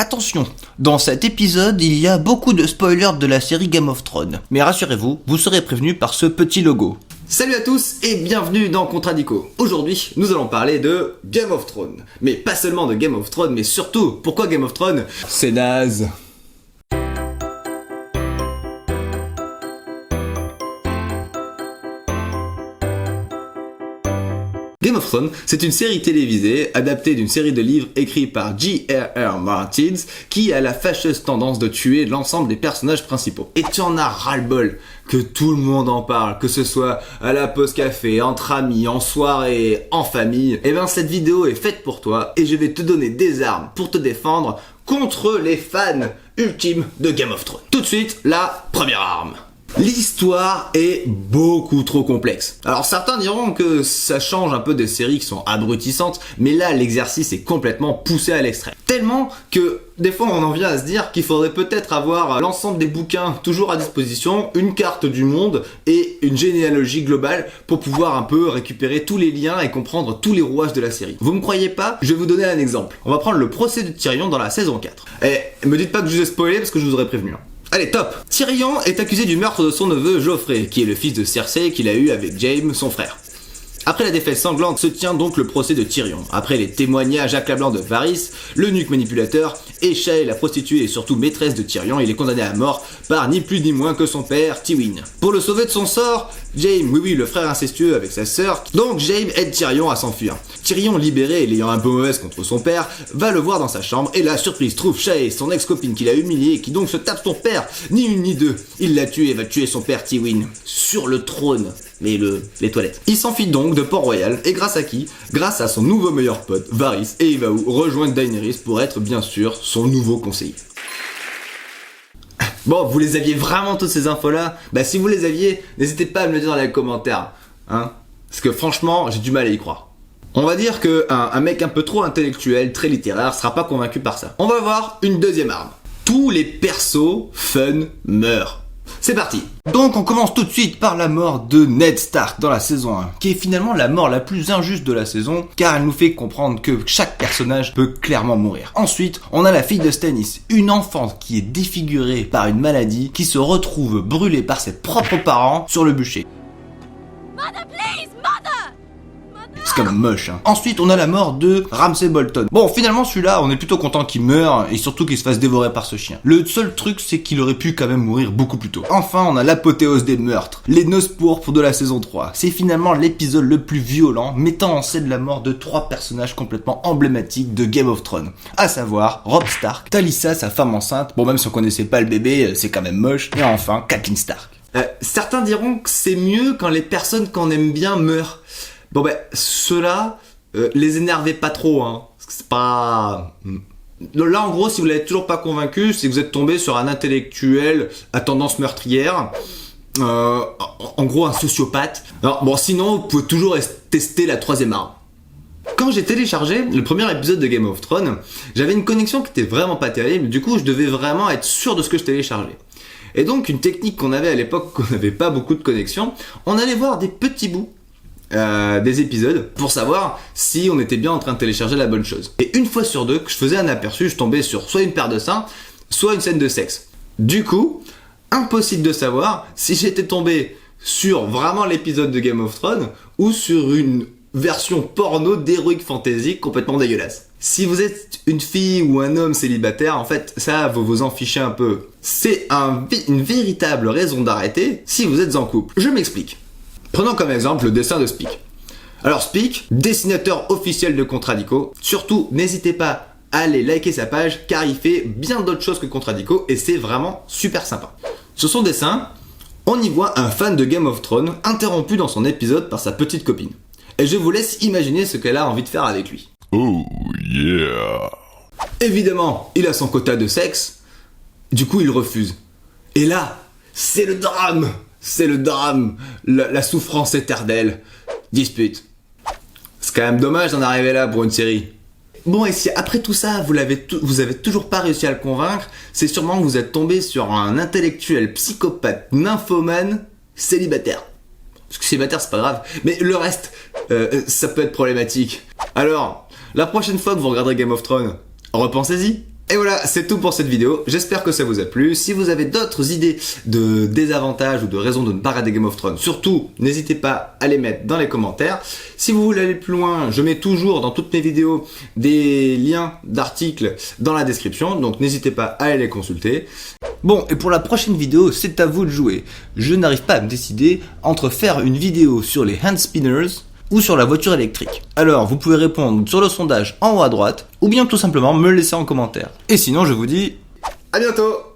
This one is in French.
Attention, dans cet épisode, il y a beaucoup de spoilers de la série Game of Thrones. Mais rassurez-vous, vous serez prévenus par ce petit logo. Salut à tous et bienvenue dans Contradico. Aujourd'hui, nous allons parler de Game of Thrones. Mais pas seulement de Game of Thrones, mais surtout, pourquoi Game of Thrones? C'est naze. Game of Thrones, c'est une série télévisée adaptée d'une série de livres écrits par J.R.R. Martin qui a la fâcheuse tendance de tuer l'ensemble des personnages principaux. Et tu en as ras-le-bol que tout le monde en parle, que ce soit à la pause café, entre amis, en soirée, en famille. Et bien cette vidéo est faite pour toi et je vais te donner des armes pour te défendre contre les fans ultimes de Game of Thrones. Tout de suite, la première arme. L'histoire est beaucoup trop complexe. Alors certains diront que ça change un peu des séries qui sont abrutissantes, mais là l'exercice est complètement poussé à l'extrême. Tellement que des fois on en vient à se dire qu'il faudrait peut-être avoir l'ensemble des bouquins toujours à disposition, une carte du monde et une généalogie globale pour pouvoir un peu récupérer tous les liens et comprendre tous les rouages de la série. Vous me croyez pas? Je vais vous donner un exemple. On va prendre le procès de Tyrion dans la saison 4. Et me dites pas que je vous ai spoilé parce que je vous aurais prévenu. Allez, top! Tyrion est accusé du meurtre de son neveu Joffrey, qui est le fils de Cersei qu'il a eu avec Jaime, son frère. Après la défaite sanglante se tient donc le procès de Tyrion. Après les témoignages accablants de Varys, l'eunuque manipulateur, et Shae, la prostituée et surtout maîtresse de Tyrion, il est condamné à mort par ni plus ni moins que son père, Tywin. Pour le sauver de son sort, Jaime, oui, le frère incestueux avec sa sœur, donc Jaime aide Tyrion à s'enfuir. Tyrion, libéré et l'ayant un peu mauvaise contre son père, va le voir dans sa chambre et la surprise trouve Shae, son ex-copine qu'il a humiliée et qui donc se tape son père, ni une ni deux. Il la tue et va tuer son père Tywin, sur le trône. Mais les toilettes. Il s'enfuit donc de Port-Royal, et grâce à qui? Grâce à son nouveau meilleur pote, Varys, et il va rejoindre Daenerys pour être bien sûr son nouveau conseiller. Bon, vous les aviez vraiment toutes ces infos-là? Bah si vous les aviez, n'hésitez pas à me le dire dans les commentaires, hein? Parce que franchement, j'ai du mal à y croire. On va dire que un mec un peu trop intellectuel, très littéraire, sera pas convaincu par ça. On va voir une deuxième arme. Tous les persos fun meurent. C'est parti. Donc on commence tout de suite par la mort de Ned Stark dans la saison 1, qui est finalement la mort la plus injuste de la saison, car elle nous fait comprendre que chaque personnage peut clairement mourir. Ensuite, on a la fille de Stannis, une enfant qui est défigurée par une maladie, qui se retrouve brûlée par ses propres parents sur le bûcher. Mother, please, mother! C'est quand même moche, hein. Ensuite, on a la mort de Ramsay Bolton. Bon, finalement, celui-là, on est plutôt content qu'il meure, et surtout qu'il se fasse dévorer par ce chien. Le seul truc, c'est qu'il aurait pu quand même mourir beaucoup plus tôt. Enfin, on a l'apothéose des meurtres. Les noces pourpres de la saison 3. C'est finalement l'épisode le plus violent, mettant en scène la mort de 3 personnages complètement emblématiques de Game of Thrones. À savoir, Robb Stark, Talisa, sa femme enceinte, bon, même si on connaissait pas le bébé, c'est quand même moche, et enfin, Catelyn Stark. Certains diront que c'est mieux quand les personnes qu'on aime bien meurent. Bon ben, ceux-là, les énervez pas trop, hein. Parce que c'est pas... Là, en gros, si vous l'avez toujours pas convaincu, c'est que vous êtes tombé sur un intellectuel à tendance meurtrière. En gros, un sociopathe. Alors, bon, sinon, vous pouvez toujours tester la troisième arme. Quand j'ai téléchargé le premier épisode de Game of Thrones, j'avais une connexion qui était vraiment pas terrible. Du coup, je devais vraiment être sûr de ce que je téléchargeais. Et donc, une technique qu'on avait à l'époque, qu'on n'avait pas beaucoup de connexion, on allait voir des petits bouts des épisodes pour savoir si on était bien en train de télécharger la bonne chose. Et une fois sur deux que je faisais un aperçu, je tombais sur soit une paire de seins, soit une scène de sexe. Du coup, impossible de savoir si j'étais tombé sur vraiment l'épisode de Game of Thrones ou sur une version porno d'Heroic Fantasy complètement dégueulasse. Si vous êtes une fille ou un homme célibataire, en fait, ça, vous vous en fichez un peu. C'est une véritable raison d'arrêter si vous êtes en couple. Je m'explique. Prenons comme exemple le dessin de Speak. Alors Speak, dessinateur officiel de Contradico, surtout n'hésitez pas à aller liker sa page car il fait bien d'autres choses que Contradico et c'est vraiment super sympa. Sur son dessin, on y voit un fan de Game of Thrones interrompu dans son épisode par sa petite copine. Et je vous laisse imaginer ce qu'elle a envie de faire avec lui. Oh yeah. Évidemment, il a son quota de sexe, du coup il refuse. Et là, c'est le drame. C'est le drame, la souffrance éternelle. Dispute. C'est quand même dommage d'en arriver là pour une série. Bon, et si après tout ça, vous avez toujours pas réussi à le convaincre, c'est sûrement que vous êtes tombé sur un intellectuel psychopathe nymphomane célibataire. Parce que célibataire, c'est pas grave. Mais le reste, ça peut être problématique. Alors, la prochaine fois que vous regarderez Game of Thrones, repensez-y. Et voilà, c'est tout pour cette vidéo. J'espère que ça vous a plu. Si vous avez d'autres idées de désavantages ou de raisons de ne pas regarder Game of Thrones, surtout, n'hésitez pas à les mettre dans les commentaires. Si vous voulez aller plus loin, je mets toujours dans toutes mes vidéos des liens d'articles dans la description, donc n'hésitez pas à aller les consulter. Bon, et pour la prochaine vidéo, c'est à vous de jouer. Je n'arrive pas à me décider entre faire une vidéo sur les hand spinners ou sur la voiture électrique. Alors, vous pouvez répondre sur le sondage en haut à droite, ou bien tout simplement me le laisser en commentaire. Et sinon, je vous dis... À bientôt!